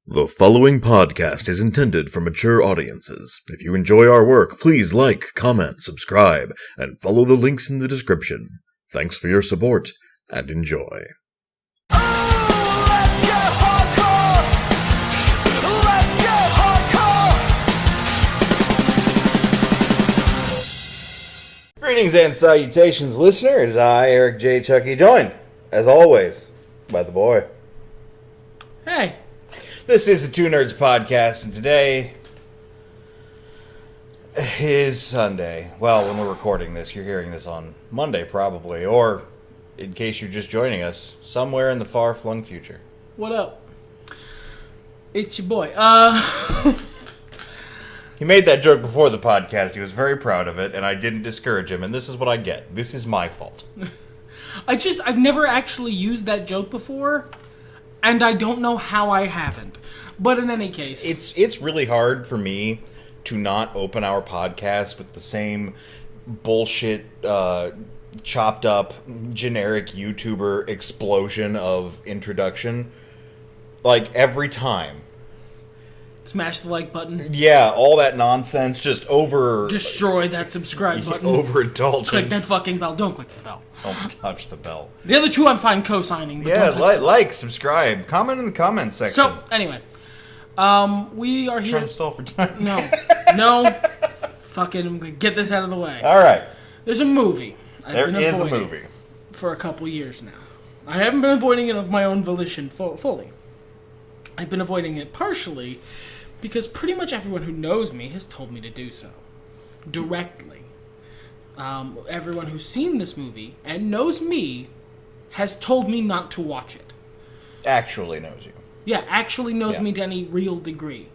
The following podcast is intended for mature audiences. If you enjoy our work, please like, comment, subscribe, and follow the links in the description. Thanks for your support, and enjoy. Greetings and salutations, listener. It is I, Eric J. Chucky, joined, as always, by the boy. Hey. This is the Two Nerds Podcast, and today is Sunday. Well, when we're recording this, you're hearing this on Monday, probably, or, in case you're just joining us, somewhere in the far-flung future. What up? It's your boy. He made that joke before the podcast. He was very proud of it, and I didn't discourage him, and this is what I get. This is my fault. I've never actually used that joke before, and I don't know how I haven't. But in any case... It's really hard for me to not open our podcast with the same bullshit, chopped up, generic YouTuber explosion of introduction. Like, every time. Smash the like button. Yeah, all that nonsense, just Destroy that subscribe button. Overindulging. Click that fucking bell. Don't click the bell. Don't touch the bell. The other two I'm fine co-signing. But Yeah, like, subscribe, comment in the comments section. So, anyway. We are here... Trying to stall for time. No. Fucking get this out of the way. Alright. There's a movie. There is a movie. For a couple years now. I haven't been avoiding it of my own volition fully. I've been avoiding it partially because pretty much everyone who knows me has told me to do so. Directly. Everyone who's seen this movie and knows me has told me not to watch it. Actually knows you. Yeah, actually knows me to any real degree.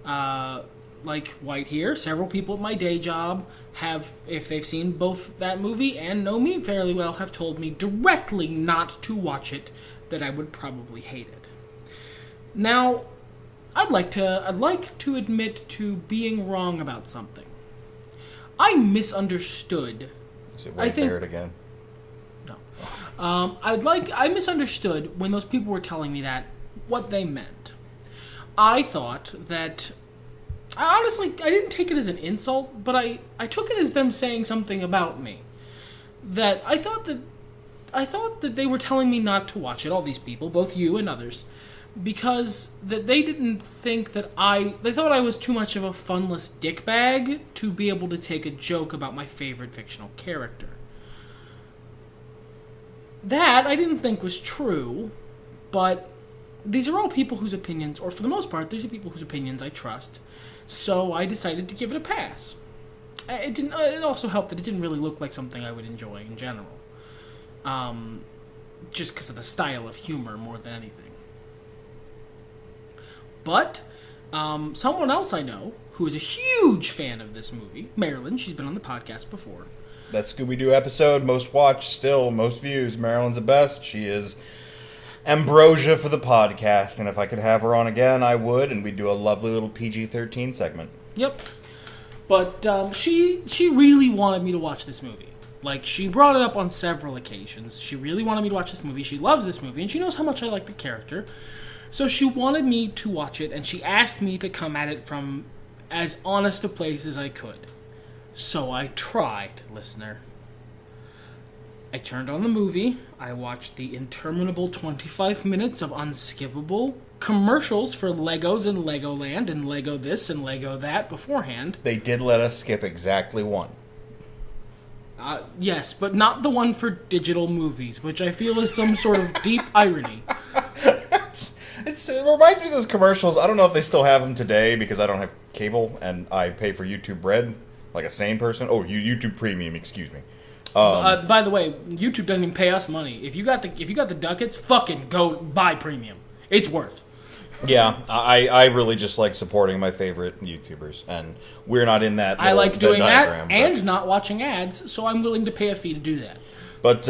Like White here, several people at my day job have, if they've seen both that movie and know me fairly well, have told me directly not to watch it, that I would probably hate it. Now, I'd like to admit to being wrong about something. I misunderstood. Is it Wade Barrett again? No. I misunderstood when those people were telling me that, what they meant. I thought that... Honestly, I didn't take it as an insult, but I took it as them saying something about me. That I thought that they were telling me not to watch it, all these people, both you and others, because that they didn't think that they thought I was too much of a funless dickbag to be able to take a joke about my favorite fictional character. That I didn't think was true, but these are all people whose opinions, or for the most part, these are people whose opinions I trust, so I decided to give it a pass. It also helped that it didn't really look like something I would enjoy in general. Just because of the style of humor more than anything. But, someone else I know, who is a huge fan of this movie, Marilyn, she's been on the podcast before. That Scooby-Doo episode, most watched, still, most views. Marilyn's the best. She is ambrosia for the podcast, and if I could have her on again, I would, and we'd do a lovely little PG-13 segment. Yep. But, she really wanted me to watch this movie. Like, she brought it up on several occasions. She really wanted me to watch this movie. She loves this movie, and she knows how much I like the character. So she wanted me to watch it, and she asked me to come at it from as honest a place as I could. So I tried, listener. I turned on the movie. I watched the interminable 25 minutes of unskippable commercials for Legos and Legoland and Lego this and Lego that beforehand. They did let us skip exactly one. Yes, but not the one for digital movies, which I feel is some sort of deep irony. It reminds me of those commercials. I don't know if they still have them today because I don't have cable and I pay for YouTube Red like a sane person. Oh, YouTube Premium, excuse me. By the way, YouTube doesn't even pay us money. If you got the ducats, fucking go buy premium. It's worth. Yeah, I really just like supporting my favorite YouTubers, and we're not in that. I like doing diagram, that and not watching ads, so I'm willing to pay a fee to do that. But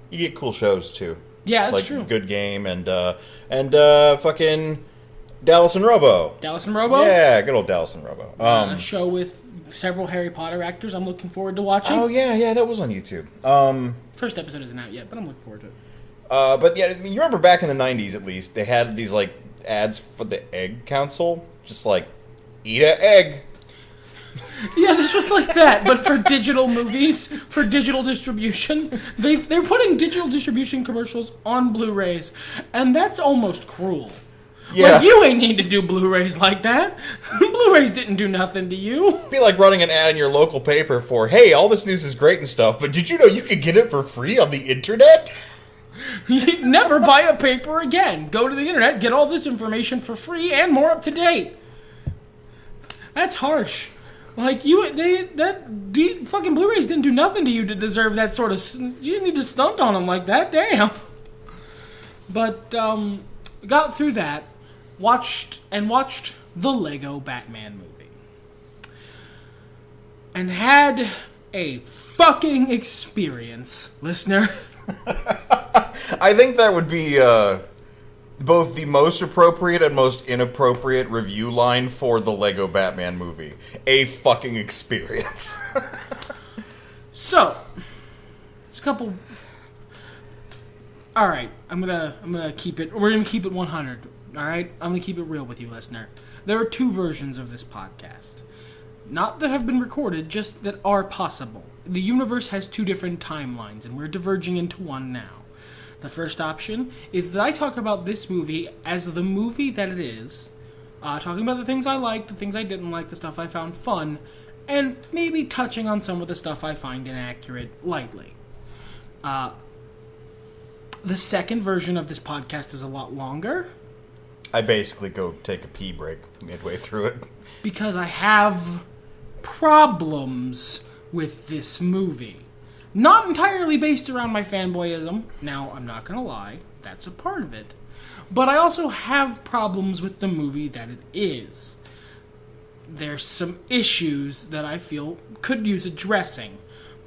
you get cool shows too. Yeah, that's like true. Good Game and fucking Dallas and Robo. Dallas and Robo? Yeah, good old Dallas and Robo. A show with several Harry Potter actors I'm looking forward to watching. Oh, yeah, that was on YouTube. First episode isn't out yet, but I'm looking forward to it. But yeah, you remember back in the 90s at least, they had these like ads for the Egg Council. Just like, eat an egg. Yeah, this was like that, but for digital movies, for digital distribution. They're putting digital distribution commercials on Blu-rays, and that's almost cruel. Yeah. Like, you ain't need to do Blu-rays like that. Blu-rays didn't do nothing to you. It'd be like running an ad in your local paper for, hey, all this news is great and stuff, but did you know you could get it for free on the internet? You never buy a paper again. Go to the internet, get all this information for free and more up to date. That's harsh. Like, fucking Blu-rays didn't do nothing to you to deserve that sort of... You didn't need to stunt on them like that, damn. But, got through that, watched the Lego Batman movie. And had a fucking experience, listener. I think that would be both the most appropriate and most inappropriate review line for the Lego Batman movie. A fucking experience. So, there's a couple... Alright, I'm gonna keep it... We're gonna keep it 100, alright? I'm gonna keep it real with you, listener. There are two versions of this podcast. Not that have been recorded, just that are possible. The universe has two different timelines, and we're diverging into one now. The first option is that I talk about this movie as the movie that it is, talking about the things I liked, the things I didn't like, the stuff I found fun, and maybe touching on some of the stuff I find inaccurate lightly. The second version of this podcast is a lot longer. I basically go take a pee break midway through it. Because I have problems with this movie. Not entirely based around my fanboyism. Now, I'm not gonna lie, that's a part of it. But I also have problems with the movie that it is. There's some issues that I feel could use addressing.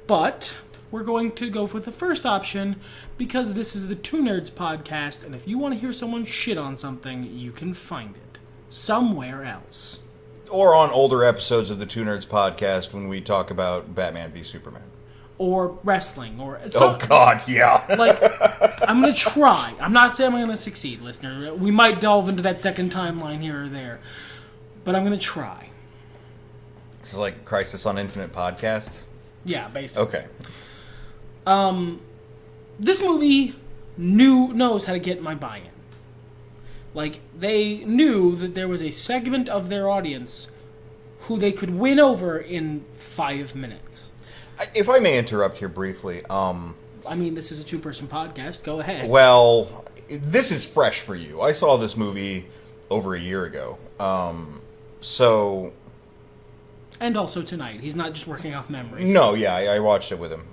But we're going to go for the first option because this is the Two Nerds podcast, and if you want to hear someone shit on something, you can find it somewhere else. Or on older episodes of the Two Nerds podcast when we talk about Batman v Superman. Or wrestling, or... Oh, God, yeah. Like, I'm going to try. I'm not saying I'm going to succeed, listener. We might delve into that second timeline here or there. But I'm going to try. This is like Crisis on Infinite podcasts? Yeah, basically. Okay. This movie knows how to get my buy-in. Like, they knew that there was a segment of their audience who they could win over in 5 minutes. If I may interrupt here briefly, I mean, this is a two-person podcast. Go ahead. Well, this is fresh for you. I saw this movie over a year ago. So... And also tonight. He's not just working off memories. No, yeah, I watched it with him.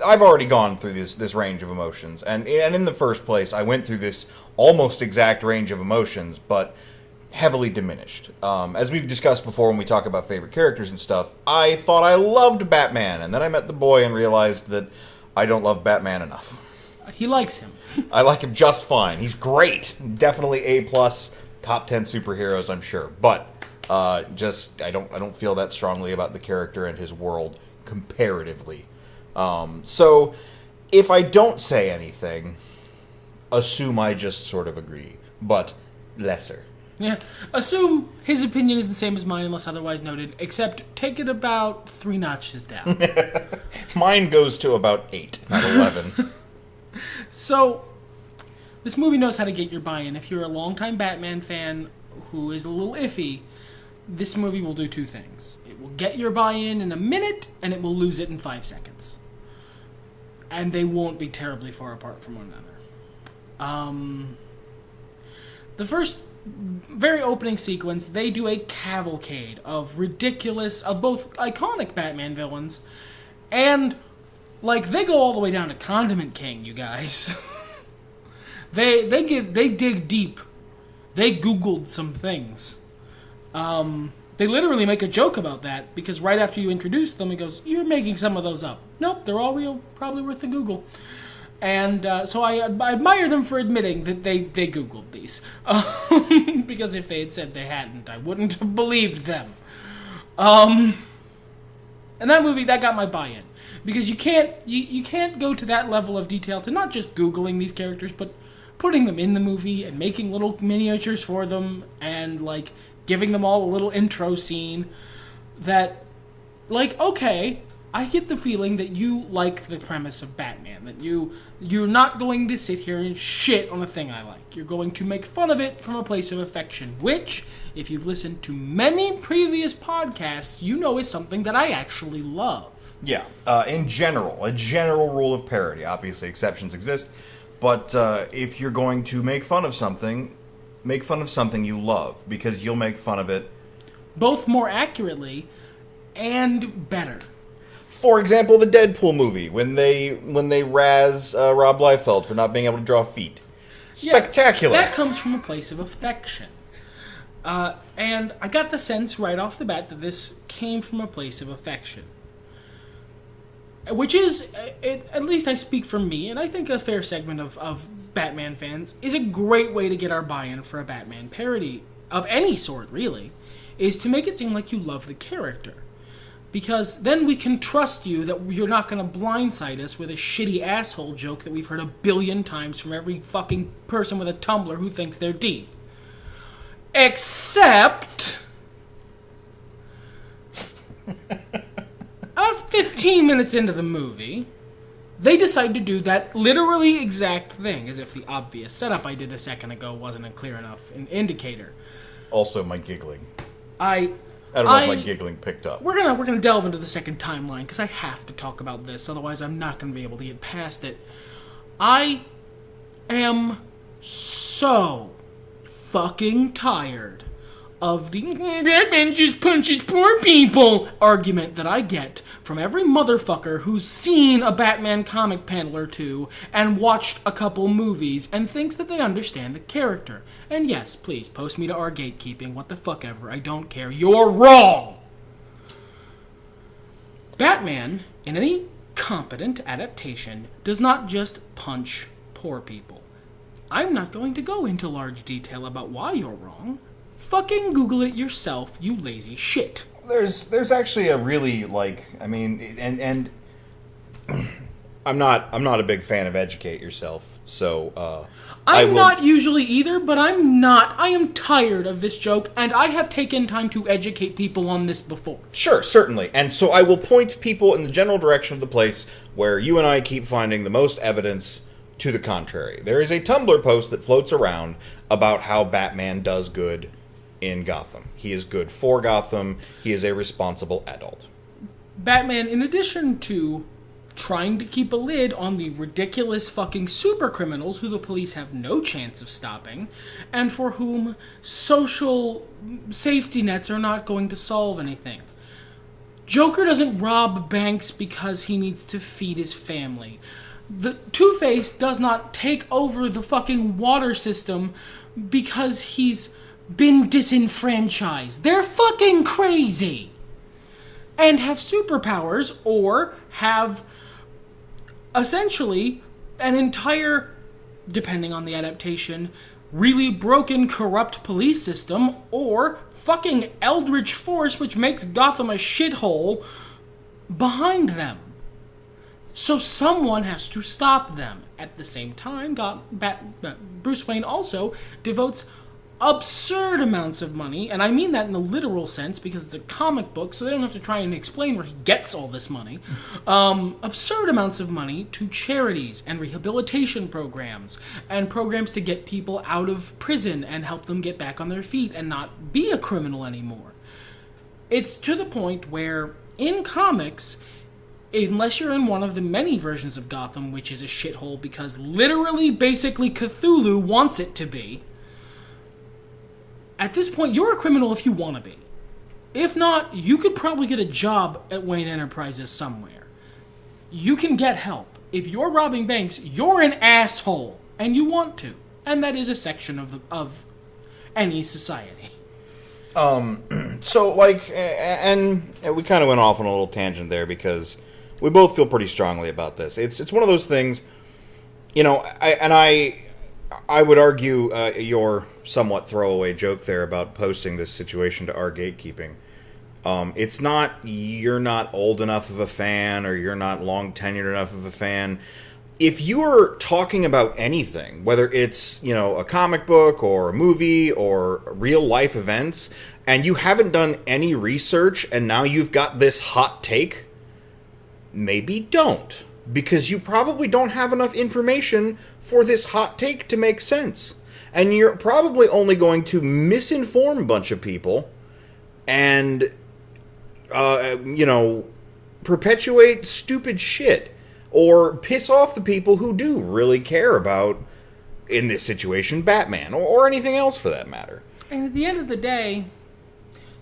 I've already gone through this range of emotions. And in the first place, I went through this almost exact range of emotions, but heavily diminished. As we've discussed before when we talk about favorite characters and stuff, I thought I loved Batman, and then I met the boy and realized that I don't love Batman enough. He likes him. I like him just fine. He's great. Definitely A+, top 10 superheroes, I'm sure. But I don't feel that strongly about the character and his world comparatively. So if I don't say anything, assume I just sort of agree, but lesser. Yeah. Assume his opinion is the same as mine unless otherwise noted, except take it about 3 notches down. Mine goes to about 8, not 11. So, this movie knows how to get your buy-in. If you're a longtime Batman fan who is a little iffy, this movie will do 2 things. It will get your buy-in in a minute, and it will lose it in 5 seconds. And they won't be terribly far apart from one another. The first very opening sequence, they do a cavalcade of both iconic Batman villains, and, like, they go all the way down to Condiment King, you guys. They dig deep. They Googled some things. They literally make a joke about that, because right after you introduce them, it goes, "You're making some of those up." Nope, they're all real, probably worth the Google. And so I admire them for admitting that they Googled these. Because if they had said they hadn't, I wouldn't have believed them. And that movie, that got my buy-in. Because you can't go to that level of detail to not just Googling these characters, but putting them in the movie and making little miniatures for them and, like, giving them all a little intro scene that, like, okay, I get the feeling that you like the premise of Batman, that you're not going to sit here and shit on a thing I like. You're going to make fun of it from a place of affection, which, if you've listened to many previous podcasts, you know is something that I actually love. Yeah, in general, a general rule of parody. Obviously, exceptions exist, but if you're going to make fun of something you love, because you'll make fun of it both more accurately and better. For example, the Deadpool movie, when they razz Rob Liefeld for not being able to draw feet. Spectacular. Yeah, that comes from a place of affection. And I got the sense right off the bat that this came from a place of affection. Which is, at least I speak for me, and I think a fair segment of Batman fans, is a great way to get our buy-in for a Batman parody, of any sort, really, is to make it seem like you love the character. Because then we can trust you that you're not going to blindside us with a shitty asshole joke that we've heard 1 billion times from every fucking person with a Tumblr who thinks they're deep. Except... 15 minutes into the movie, they decide to do that literally exact thing, as if the obvious setup I did a second ago wasn't a clear enough indicator. Also, my giggling. I don't know if my giggling picked up. We're gonna delve into the second timeline, because I have to talk about this, otherwise I'm not gonna be able to get past it. I am so fucking tired of the Batman just punches poor people argument that I get from every motherfucker who's seen a Batman comic panel or two and watched a couple movies and thinks that they understand the character. And yes, please, post me to our gatekeeping, what the fuck ever, I don't care. You're wrong! Batman, in any competent adaptation, does not just punch poor people. I'm not going to go into large detail about why you're wrong. Fucking Google it yourself, you lazy shit. There's actually a really, like, I mean, and I'm not a big fan of educate yourself, so I'm not usually either, but I am tired of this joke, and I have taken time to educate people on this before. Sure, certainly. And so I will point people in the general direction of the place where you and I keep finding the most evidence to the contrary. There is a Tumblr post that floats around about how Batman does good in Gotham. He is good for Gotham. He is a responsible adult. Batman, in addition to trying to keep a lid on the ridiculous fucking super criminals who the police have no chance of stopping, and for whom social safety nets are not going to solve anything. Joker doesn't rob banks because he needs to feed his family. The Two-Face does not take over the fucking water system because he's been disenfranchised. They're fucking crazy. And have superpowers, or have essentially an entire, depending on the adaptation, really broken, corrupt police system, or fucking eldritch force which makes Gotham a shithole behind them. So someone has to stop them. At the same time, Bruce Wayne also devotes absurd amounts of money, and I mean that in a literal sense because it's a comic book, so they don't have to try and explain where he gets all this money. Absurd amounts of money to charities and rehabilitation programs, and programs to get people out of prison and help them get back on their feet and not be a criminal anymore. It's to the point where, in comics, unless you're in one of the many versions of Gotham, which is a shithole because literally, basically, Cthulhu wants it to be, at this point, you're a criminal if you want to be. If not, you could probably get a job at Wayne Enterprises somewhere. You can get help. If you're robbing banks, you're an asshole, and you want to. And that is a section of any society. So, like, and we kind of went off on a little tangent there because we both feel pretty strongly about this. It's one of those things, you know, I would argue your somewhat throwaway joke there about posting this situation to our gatekeeping. It's not you're not old enough of a fan or you're not long tenured enough of a fan. if you're talking about anything, whether it's, a comic book or a movie or real life events, and you haven't done any research and now you've got this hot take, maybe don't. Because you probably don't have enough information for this hot take to make sense. And you're probably only going to misinform a bunch of people and, perpetuate stupid shit. Or piss off the people who do really care about, in this situation, Batman. Or anything else for that matter. And at the end of the day,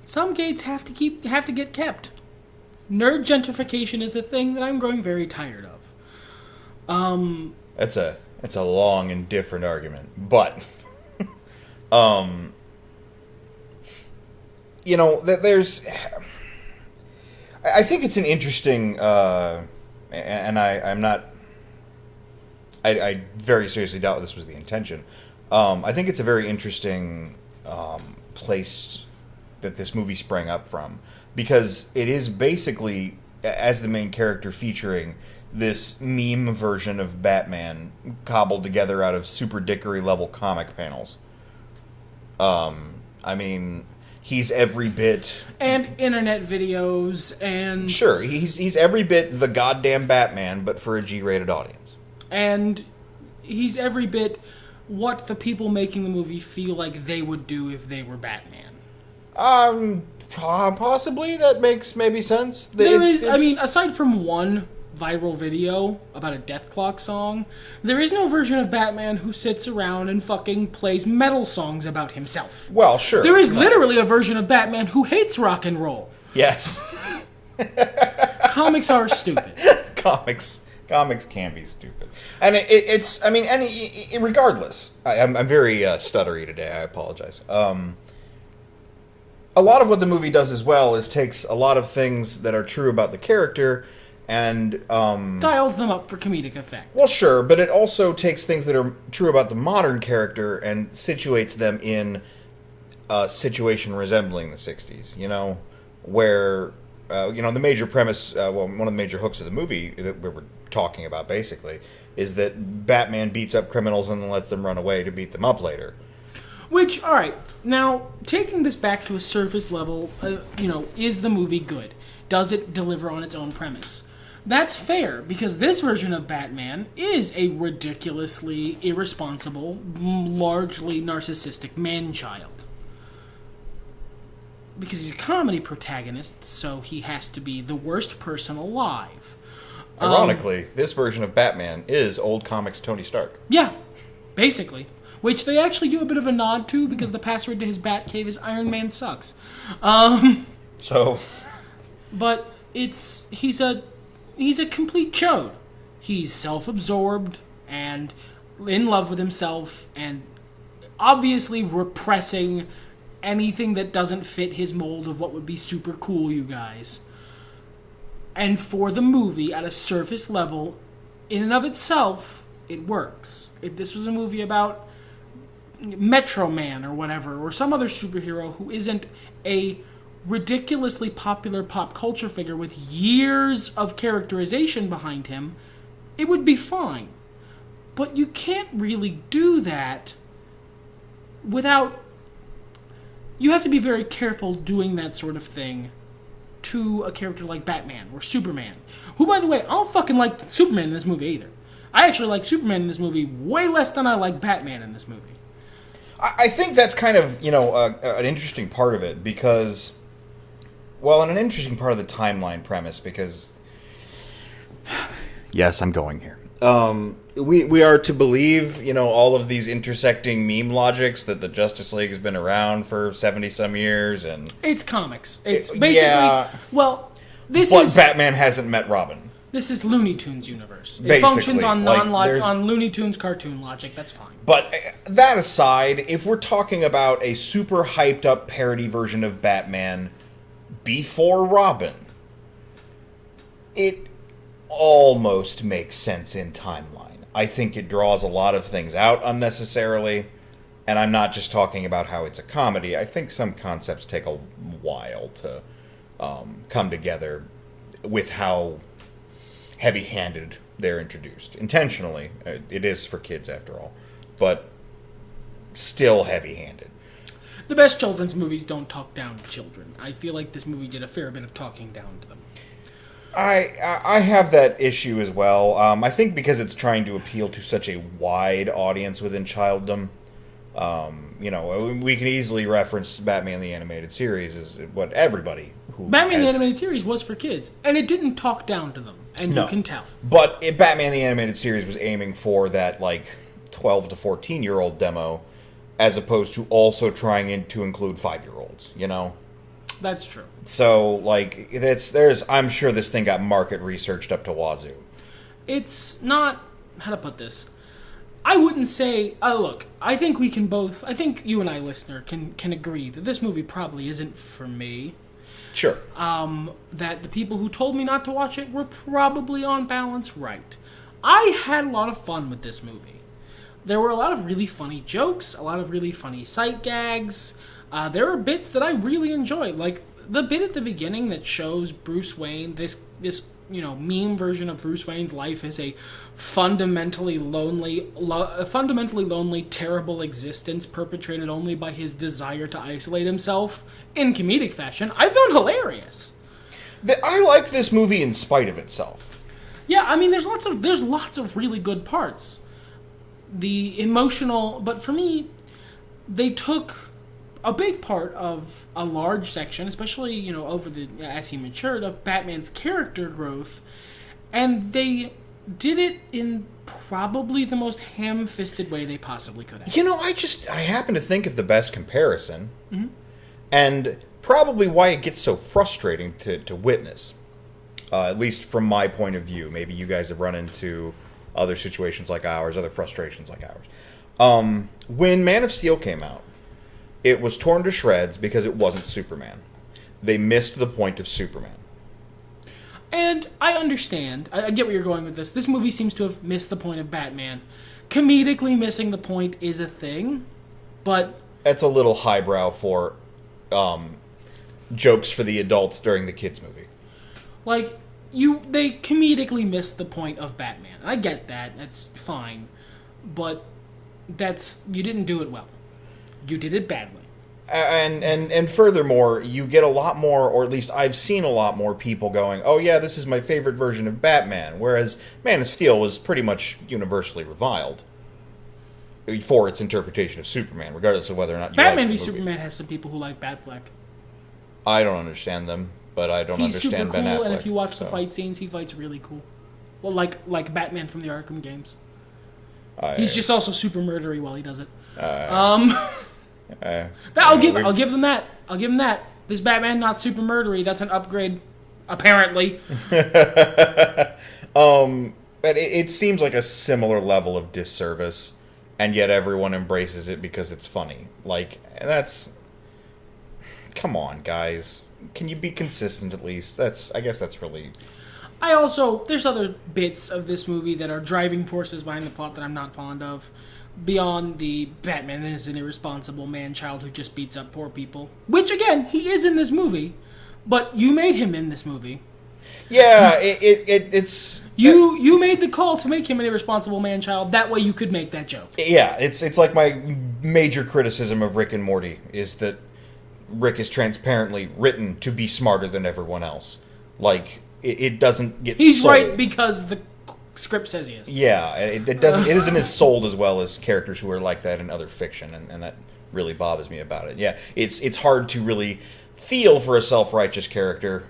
some gates have to get kept. Nerd gentrification is a thing that I'm growing very tired of. That's a long and different argument, but there's. I think it's an interesting, and I'm not. I very seriously doubt this was the intention. I think it's a very interesting place that this movie sprang up from, because it is basically, as the main character, featuring this meme version of Batman cobbled together out of super dickery level comic panels. He's every bit, and internet videos, and sure, he's every bit the goddamn Batman, but for a G-rated audience. And he's every bit what the people making the movie feel like they would do if they were Batman. Possibly that makes maybe sense. Aside from one viral video about a Death Clock song, there is no version of Batman who sits around and fucking plays metal songs about himself. Well, sure. There is literally a version of Batman who hates rock and roll. Yes. Comics are stupid. Comics can be stupid. And regardless, I'm very stuttery today, I apologize. A lot of what the movie does as well is takes a lot of things that are true about the character and dials them up for comedic effect. Well, sure, but it also takes things that are true about the modern character and situates them in a situation resembling the 60s, where, the major premise, one of the major hooks of the movie that we were talking about, basically, is that Batman beats up criminals and then lets them run away to beat them up later. Which, alright, now, taking this back to a surface level, is the movie good? Does it deliver on its own premise? That's fair, because this version of Batman is a ridiculously irresponsible, largely narcissistic man-child. Because he's a comedy protagonist, so he has to be the worst person alive. Ironically, this version of Batman is old comics Tony Stark. Yeah, basically. Which they actually do a bit of a nod to, because the password to his Batcave is Iron Man sucks. But he's a complete chode. He's self-absorbed and in love with himself and obviously repressing anything that doesn't fit his mold of what would be super cool, you guys. And for the movie, at a surface level, in and of itself, it works. If this was a movie about Metro Man or whatever, or some other superhero who isn't a ridiculously popular pop culture figure with years of characterization behind him, it would be fine. But you can't really do that without... You have to be very careful doing that sort of thing to a character like Batman or Superman. Who, by the way, I don't fucking like Superman in this movie either. I actually like Superman in this movie way less than I like Batman in this movie. I think that's kind of, an interesting part of it because... Well, and an interesting part of the timeline premise because... Yes, I'm going here. We are to believe, all of these intersecting meme logics that the Justice League has been around for 70-some years, and... It's comics. It's basically... Yeah, but Batman hasn't met Robin. This is Looney Tunes universe. It basically functions on on Looney Tunes cartoon logic. That's fine. But that aside, if we're talking about a super hyped up parody version of Batman before Robin, it almost makes sense in timeline. I think it draws a lot of things out unnecessarily, and I'm not just talking about how it's a comedy. I think some concepts take a while to come together with how heavy-handed they're introduced. Intentionally. It is for kids, after all. But still heavy-handed. The best children's movies don't talk down to children. I feel like this movie did a fair bit of talking down to them. I have that issue as well. I think because it's trying to appeal to such a wide audience within childdom. We can easily reference Batman the Animated Series as what everybody who Batman the Animated Series was for kids, and it didn't talk down to them, and you can tell. But Batman the Animated Series was aiming for that, 12 to 14-year-old demo, as opposed to also trying to include 5-year-olds, That's true. So, I'm sure this thing got market researched up to wazoo. It's not, how to put this, I wouldn't say, look, I think you and I, listener, can agree that this movie probably isn't for me. Sure. That the people who told me not to watch it were probably on balance right. I had a lot of fun with this movie. There were a lot of really funny jokes, a lot of really funny sight gags. There were bits that I really enjoyed, like the bit at the beginning that shows Bruce Wayne, this meme version of Bruce Wayne's life as a fundamentally lonely, terrible existence perpetrated only by his desire to isolate himself in comedic fashion. I found hilarious. I like this movie in spite of itself. Yeah, I mean, there's lots of really good parts. The emotional, but for me, they took a big part of a large section, especially, as he matured, of Batman's character growth, and they did it in probably the most ham-fisted way they possibly could have. I happen to think of the best comparison, and probably why it gets so frustrating to witness, at least from my point of view. Maybe you guys have run into other situations like ours, other frustrations like ours. When Man of Steel came out, it was torn to shreds because it wasn't Superman. They missed the point of Superman. And I understand. I get where you're going with this. This movie seems to have missed the point of Batman. Comedically missing the point is a thing, but... That's a little highbrow for jokes for the adults during the kids' movie. They comedically missed the point of Batman. I get that. That's fine. But you didn't do it well. You did it badly. And furthermore, you get a lot more, or at least I've seen a lot more people going, oh yeah, this is my favorite version of Batman, whereas Man of Steel was pretty much universally reviled for its interpretation of Superman, regardless of whether or not you Batman like v the movie. Superman has some people who like Batfleck. I don't understand them, but I don't understand Ben Affleck. He's super cool, and if you watch the fight scenes, he fights really cool. Well, like Batman from the Arkham games. He's just also super murdery while he does it. I'll give them that. I'll give them that. This Batman not super murdery. That's an upgrade, apparently. But it seems like a similar level of disservice, and yet everyone embraces it because it's funny. Come on, guys. Can you be consistent at least? I guess that's really... There's other bits of this movie that are driving forces behind the plot that I'm not fond of. Beyond the Batman is an irresponsible man-child who just beats up poor people. Which, again, he is in this movie. But you made him in this movie. Yeah, it's... You made the call to make him an irresponsible man-child. That way you could make that joke. Yeah, it's like my major criticism of Rick and Morty is that Rick is transparently written to be smarter than everyone else. It doesn't get He's sold. right because the script says he is. Yeah, it isn't as sold as well as characters who are like that in other fiction, and that really bothers me about it. Yeah, it's hard to really feel for a self-righteous character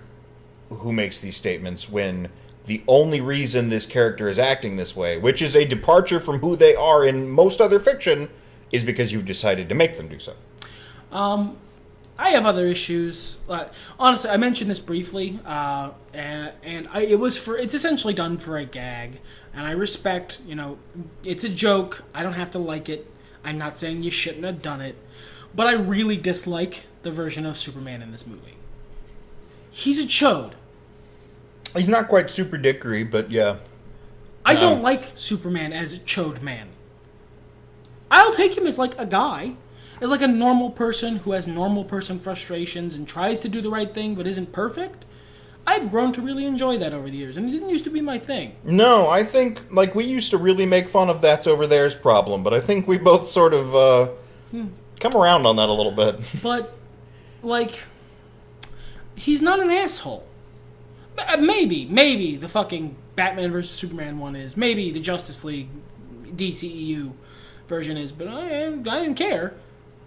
who makes these statements when the only reason this character is acting this way, which is a departure from who they are in most other fiction, is because you've decided to make them do so. I have other issues. Honestly, I mentioned this briefly, it's essentially done for a gag, and I respect, it's a joke. I don't have to like it. I'm not saying you shouldn't have done it, but I really dislike the version of Superman in this movie. He's a chode. He's not quite super dickery, but yeah. I don't like Superman as a chode man. I'll take him as a guy. As a normal person who has normal person frustrations and tries to do the right thing but isn't perfect. I've grown to really enjoy that over the years, and it didn't used to be my thing. No, I think, like, we used to really make fun of That's Over There's problem, but I think we both sort of, come around on that a little bit. But, like, he's not an asshole. Maybe the fucking Batman vs. Superman one is. Maybe the Justice League DCEU version is, but I didn't care.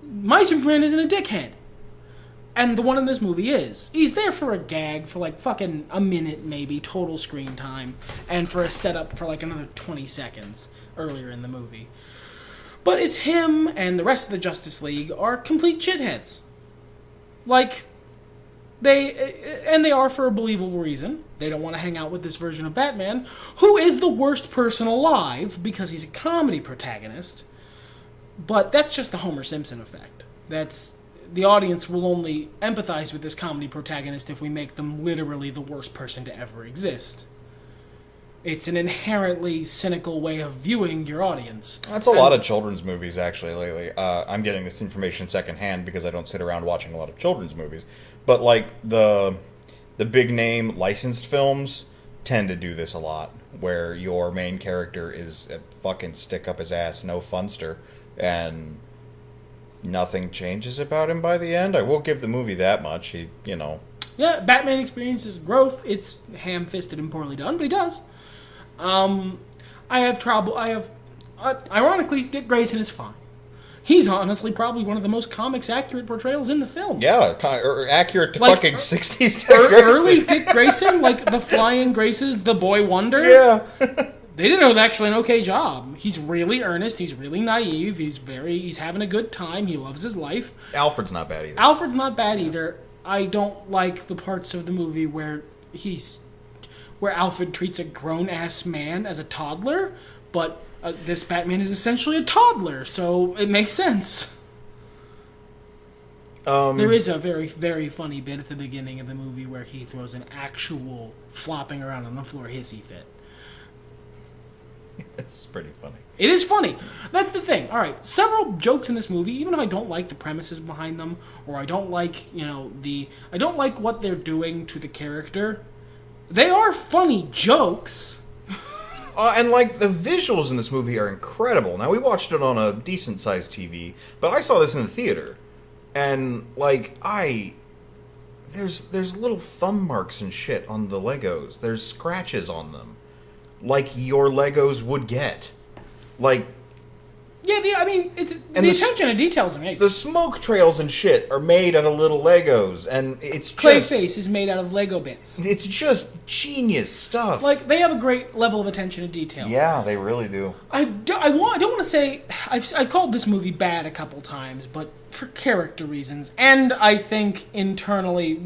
My Superman isn't a dickhead. And the one in this movie is. He's there for a gag for like fucking a minute maybe, total screen time, and for a setup for like another 20 seconds earlier in the movie. But it's him and the rest of the Justice League are complete shitheads. Like, they are for a believable reason. They don't want to hang out with this version of Batman, who is the worst person alive because he's a comedy protagonist. But that's just the Homer Simpson effect. The audience will only empathize with this comedy protagonist if we make them literally the worst person to ever exist. It's an inherently cynical way of viewing your audience. That's a lot of children's movies, actually, lately. I'm getting this information secondhand because I don't sit around watching a lot of children's movies. But, like, the big-name licensed films tend to do this a lot, where your main character is a fucking stick-up-his-ass, no funster, and nothing changes about him by the end. I will give the movie that much. He. Yeah, Batman experiences growth. It's ham-fisted and poorly done, but he does. Ironically, Dick Grayson is fine. He's honestly probably one of the most comics accurate portrayals in the film. Yeah, accurate to like, fucking 60s Dick Grayson. Early Dick Grayson, like the Flying Graces, the Boy Wonder. Yeah. They did actually an okay job. He's really earnest. He's really naive. He's having a good time. He loves his life. Alfred's not bad either. I don't like the parts of the movie where Alfred treats a grown-ass man as a toddler, but this Batman is essentially a toddler, so it makes sense. There is a very, very funny bit at the beginning of the movie where he throws an actual flopping around on the floor hissy fit. It's pretty funny. It is funny. That's the thing. All right, several jokes in this movie, even if I don't like the premises behind them, or I don't like, I don't like what they're doing to the character, they are funny jokes. And, like, the visuals in this movie are incredible. Now, we watched it on a decent-sized TV, but I saw this in the theater. And, like, there's little thumb marks and shit on the Legos. There's scratches on them. Like your Legos would get. Like... Yeah, the attention to detail is amazing. The smoke trails and shit are made out of little Legos, and it's just... Clayface is made out of Lego bits. It's just genius stuff. Like, they have a great level of attention to detail. Yeah, they really do. I don't want to say... I've called this movie bad a couple times, but for character reasons, and I think internally,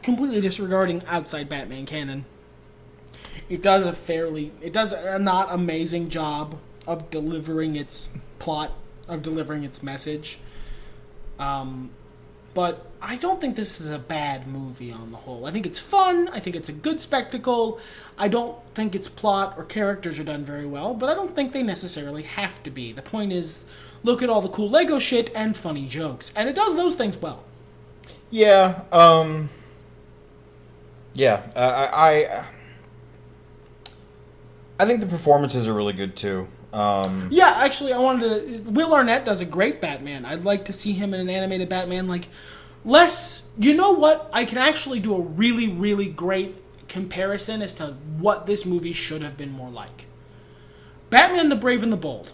completely disregarding outside Batman canon, it does a not amazing job of delivering its plot, of delivering its message. But I don't think this is a bad movie on the whole. I think it's fun. I think it's a good spectacle. I don't think its plot or characters are done very well, but I don't think they necessarily have to be. The point is, look at all the cool Lego shit and funny jokes. And it does those things well. Yeah, I think the performances are really good, too. Yeah, actually, Will Arnett does a great Batman. I'd like to see him in an animated Batman, like, less... You know what? I can actually do a really, really great comparison as to what this movie should have been more like. Batman the Brave and the Bold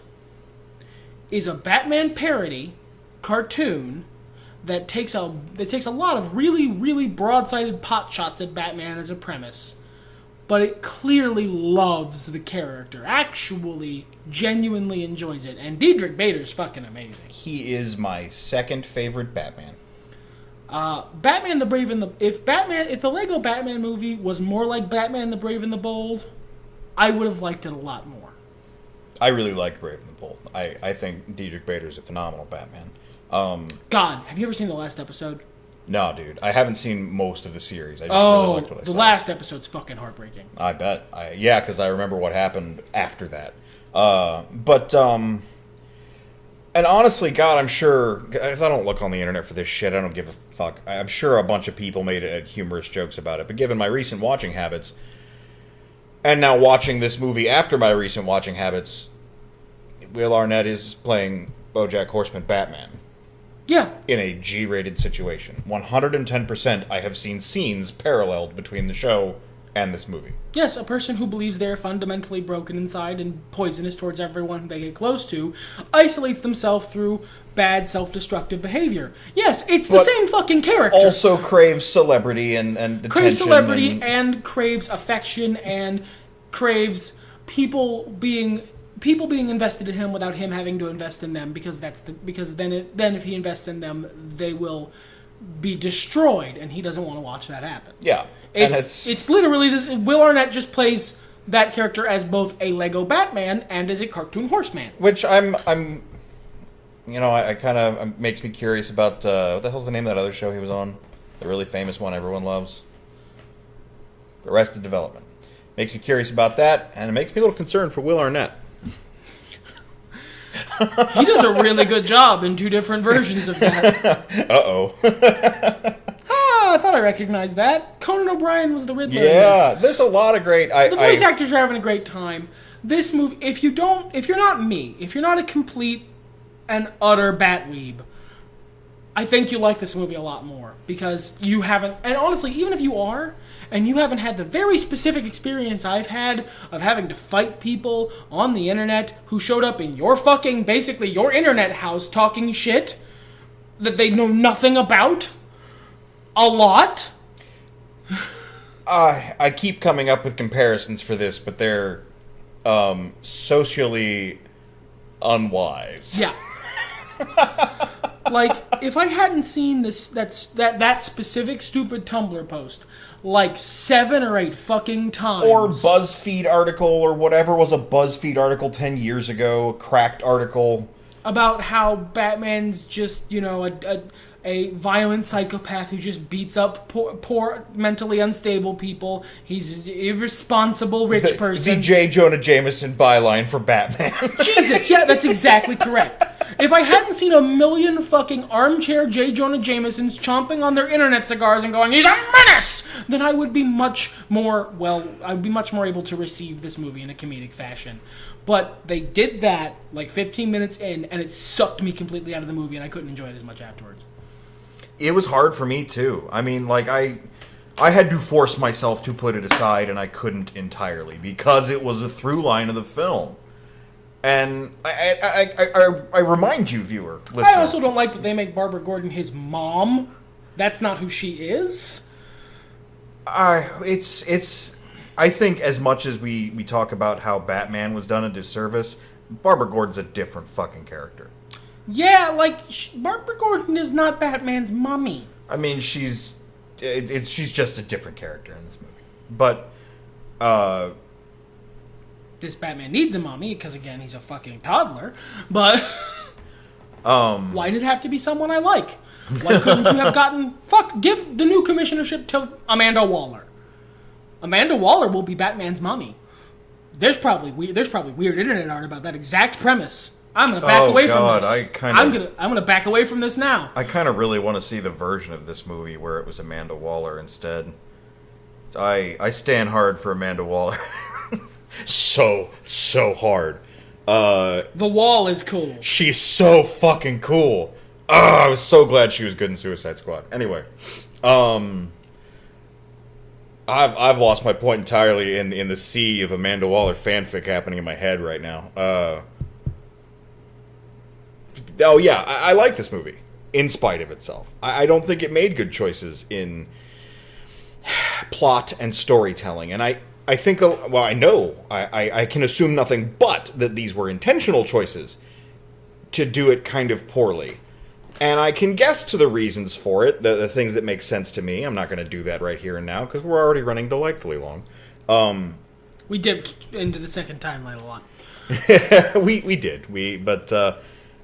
is a Batman parody cartoon that takes a lot of really, really broad-sided pot shots at Batman as a premise, but it clearly loves the character, actually genuinely enjoys it, and Diedrich Bader's fucking amazing. He is my second favorite Batman. Batman the Brave and the... If the Lego Batman movie was more like Batman the Brave and the Bold, I would have liked it a lot more. I really liked Brave and the Bold. I think Diedrich Bader's a phenomenal Batman. God, have you ever seen the last episode? No, dude. I haven't seen most of the series. I just really liked what I saw. The last episode's fucking heartbreaking. I bet. Yeah, because I remember what happened after that. And honestly, God, I'm sure, because I don't look on the internet for this shit, I don't give a fuck. I'm sure a bunch of people made humorous jokes about it, but given my recent watching habits, and now watching this movie after my recent watching habits, Will Arnett is playing BoJack Horseman Batman. Yeah. In a G-rated situation. 110% I have seen scenes paralleled between the show and this movie. Yes, a person who believes they're fundamentally broken inside and poisonous towards everyone they get close to isolates themselves through bad self-destructive behavior. Yes, it's the same fucking character. Also craves celebrity and attention. Craves celebrity and craves affection and craves people being invested in him without him having to invest in them, because then if he invests in them, they will be destroyed, and he doesn't want to watch that happen. Yeah. It's literally this. Will Arnett just plays that character as both a Lego Batman and as a cartoon horseman. Which I kind of makes me curious about what the hell's the name of that other show he was on? The really famous one everyone loves. Arrested Development. Makes me curious about that, and it makes me a little concerned for Will Arnett. He does a really good job in two different versions of that. Uh-oh. I thought I recognized that. Conan O'Brien was the Riddler. Yeah, there's a lot of great... The voice actors are having a great time. This movie, if you're not me, if you're not a complete and utter batweeb, I think you'll like this movie a lot more, because you haven't... And honestly, even if you are, and you haven't had the very specific experience I've had of having to fight people on the internet who showed up in your fucking, basically your internet house talking shit that they know nothing about a lot. I keep coming up with comparisons for this, but they're socially unwise. Yeah. Like, if I hadn't seen that specific stupid Tumblr post like 7 or 8 fucking times, or BuzzFeed article, or whatever was a BuzzFeed article 10 years ago, a cracked article about how Batman's just, a violent psychopath who just beats up poor mentally unstable people. He's an irresponsible rich person. The J. Jonah Jameson byline for Batman. Jesus, yeah, that's exactly correct. If I hadn't seen a million fucking armchair J. Jonah Jamesons chomping on their internet cigars and going, "He's a menace!" then I would be much more able to receive this movie in a comedic fashion. But they did that like 15 minutes in, and it sucked me completely out of the movie, and I couldn't enjoy it as much afterwards. It was hard for me, too. I mean, like, I had to force myself to put it aside, and I couldn't entirely, because it was a through line of the film. And I remind you, viewer, listener. I also don't like that they make Barbara Gordon his mom. That's not who she is. I think as much as we talk about how Batman was done a disservice, Barbara Gordon's a different fucking character. Yeah, like, Barbara Gordon is not Batman's mommy. I mean, she's just a different character in this movie. But, this Batman needs a mommy, because, again, he's a fucking toddler. But, why did it have to be someone I like? Why couldn't you have give the new commissionership to Amanda Waller. Amanda Waller will be Batman's mommy. There's probably weird internet art about that exact premise. I'm gonna back away from this. I'm gonna back away from this now. I kind of really want to see the version of this movie where it was Amanda Waller instead. I stand hard for Amanda Waller. so hard. The Wall is cool. She's so fucking cool. I was so glad she was good in Suicide Squad. Anyway, I've lost my point entirely in the sea of Amanda Waller fanfic happening in my head right now. Oh yeah, I like this movie in spite of itself. I don't think it made good choices in plot and storytelling, and I think, well, I know I can assume nothing but that these were intentional choices to do it kind of poorly. And I can guess to the reasons for it, the things that make sense to me. I'm not going to do that right here and now, because we're already running delightfully long. We dipped into the second timeline a lot. we did.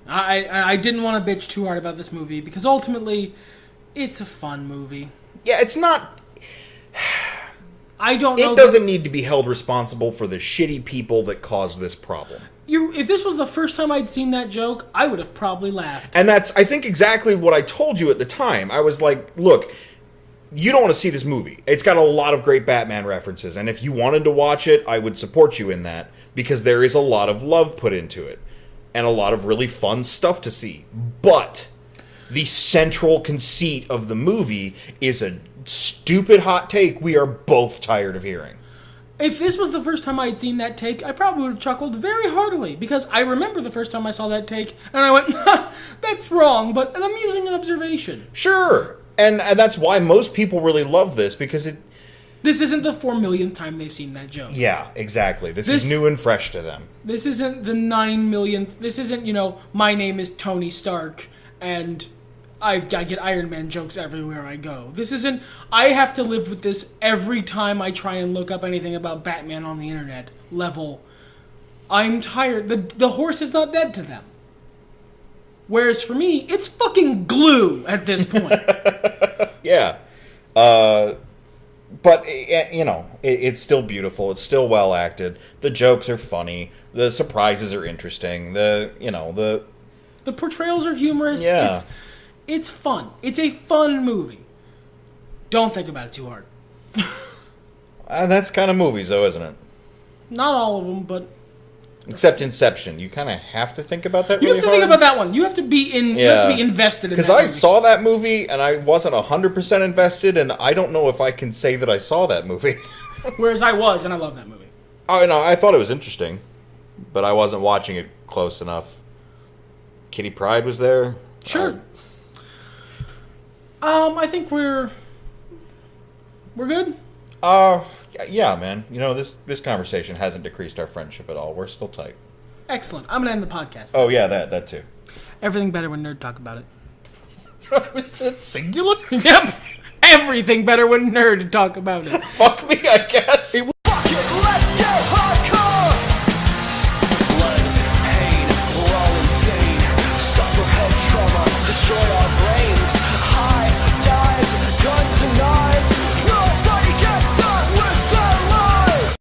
I didn't want to bitch too hard about this movie, because ultimately, it's a fun movie. Yeah, it's not... I don't know... It doesn't need to be held responsible for the shitty people that caused this problem. if this was the first time I'd seen that joke, I would have probably laughed. And that's, I think, exactly what I told you at the time. I was like, look, you don't want to see this movie. It's got a lot of great Batman references, and if you wanted to watch it, I would support you in that, because there is a lot of love put into it, and a lot of really fun stuff to see. But the central conceit of the movie is a stupid hot take we are both tired of hearing. If this was the first time I'd seen that take, I probably would have chuckled very heartily, because I remember the first time I saw that take, and I went, that's wrong, but an amusing observation. Sure. And that's why most people really love this, because this isn't the 4 millionth time they've seen that joke. Yeah, exactly. This is new and fresh to them. This isn't the 9 millionth, this isn't, my name is Tony Stark, and I get Iron Man jokes everywhere I go. This isn't, I have to live with this every time I try and look up anything about Batman on the internet level. I'm tired. The horse is not dead to them. Whereas for me, it's fucking glue at this point. Yeah. But, it's still beautiful. It's still well acted. The jokes are funny. The surprises are interesting. The portrayals are humorous. Yeah. It's fun. It's a fun movie. Don't think about it too hard. That's kind of movies, though, isn't it? Not all of them, but... Except Inception. You kind of have to think about that You really have to think about that one. You have to be You have to be invested in that movie. Because I movie. saw that movie, and I wasn't 100% invested, and I don't know if I can say that I saw that movie. Whereas I was, and I love that movie. Oh, no, I thought it was interesting, but I wasn't watching it close enough. Kitty Pryde was there. Sure. I think we're good. Yeah, man. This conversation hasn't decreased our friendship at all. We're still tight. Excellent. I'm gonna end the podcast. Oh yeah, that too. Everything better when nerd talk about it. Was it singular? Yep. Everything better when nerd talk about it. Fuck me, I guess.